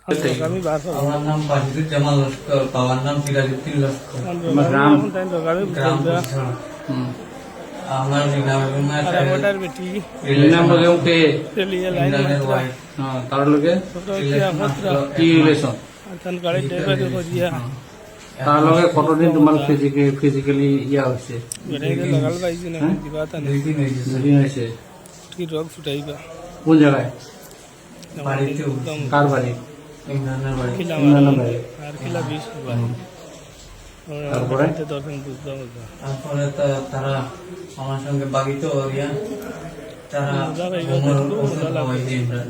আমি আমার নাম বাহিদুর জামাল লস্কর, বাবার নাম সিরাজউদ্দিন লস্কর। গ্রাম গ্রাম পুছড়া। আমার ওটার বেটি নাম লগে ওকে রেলিয়ে লাইন ইমরানের মাত্রা ওয়াইফ। তার লগে ছোট কিয়া মাত্রা কি রিলেশন? তান গাড়ি ড্রাইভার করিয়া তার লগে কতদিন তোমার ফিজিক্যালি ইয়া হয়েছে? বেটাইতে লাগাল পাইছি না দিবা তা দুই দিন হয়েছে। দুদিন হয়েছে। কি রোগ ছুটাইবা কোন জায়গায়? বাড়িতে কার বাড়ি? ইমরানের বাড়ি। কিলা ইমরানের বাড়ি। আর কিলা 20 তারপরে? দর্শন বুঝলাম তারপরে তারা আমার সঙ্গে বাগিতে গিয়া তারা মজা পাইবে, ঘুমের খুব ওষুধ মজা লাগবে। খাওয়াইছে ইমরান।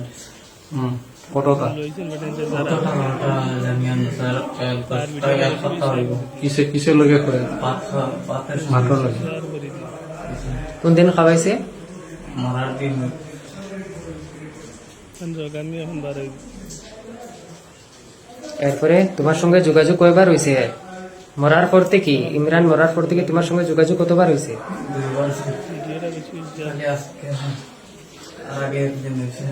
কতটা? লইছেন বেটাইতে কত যারা টাকাটা জানি আমি স্যার, এক সপ্তাহ হইব। কিসের লগে করে? পাতের মাটন লগে। শেয়ার করে দিই কোন দিন খাওয়াইছে? মরার দিন আমি এখন বার হইব এরপরে তোমার সঙ্গে যোগাযোগ কয়বার হয়েছে? মরার পর থেকে, ইমরান মরার পর থেকে তোমার সঙ্গে যোগাযোগ কতবার হয়েছে? দুইবার ভিডিওটা বেশি বেশি খালি আজকে আর আগে একদিন হয়েছে।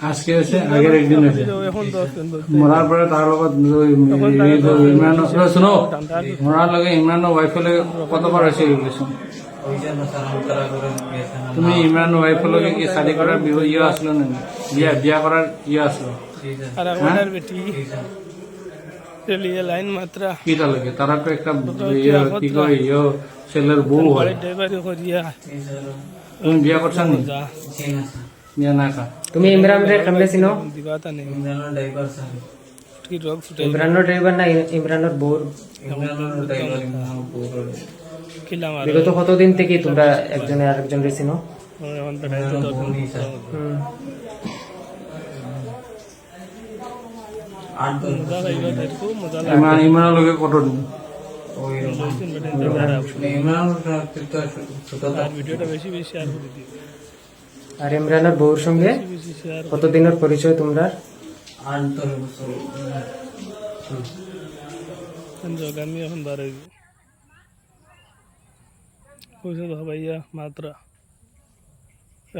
আজকে হয়েছে, আগের একদিন হয়েছে। এখন 10 দিন মরার পরে তার লগত ইমরান শুনো, মরার লগে ইমরানের ওয়াইফের লগে কতবার হয়েছে রিলেশন? ওই জন্য স্যার আমি তারা করে গেছেন। তুমি ইমরান ওয়াইফের লগে কি শাদি করার ইয়ে আসলো না? বিয়া করার ইয়ে আসলো? আর ওটার বেটি রেলিয়ে লাইন মাত্রা কি তার লগে? তারা তো একটা কি কয় ছেলের বউ হয়। গাড়ি ড্রাইভার করিয়া তুমি বিয়া করছো নি? যা বিয়া না খা। তুমি ইমরানের কেমনে চিনো? দিবা তা নেই ইমরানের ড্রাইভার স্যার। কি রোগ ছুটাইবা ইমরানের ড্রাইভার না ইমরানের বউর? ইমরানের ড্রাইভার ইমরানের বউর। কিলা মার বিগত কতদিন থেকে তোমরা একজনে আরেকজন চিনো? এখন বেটাইতে ইমরানের দর্শন বউনি স্যার। হুম। 8 দিন মজা পাইবা তাই খুব মজা লাগবে ইমরানের লগে কতদিন? ওই লইছেন বেটাইতে যারা ইমরানের তো ছোট আর ভিডিওটা বেশি বেশি শেয়ার করে দিই আর ইমরানের বউর সঙ্গে বেশি বেশি শেয়ার কতদিনের পরিচয় তোমরা? 8 বছর। আমি এখন বার হইব কইছে তো ভাইয়া মাত্রা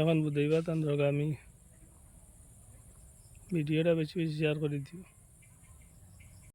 এখন বুঝাইবা তান আমি ভিডিওটা বেশি বেশি শেয়ার করে দিও।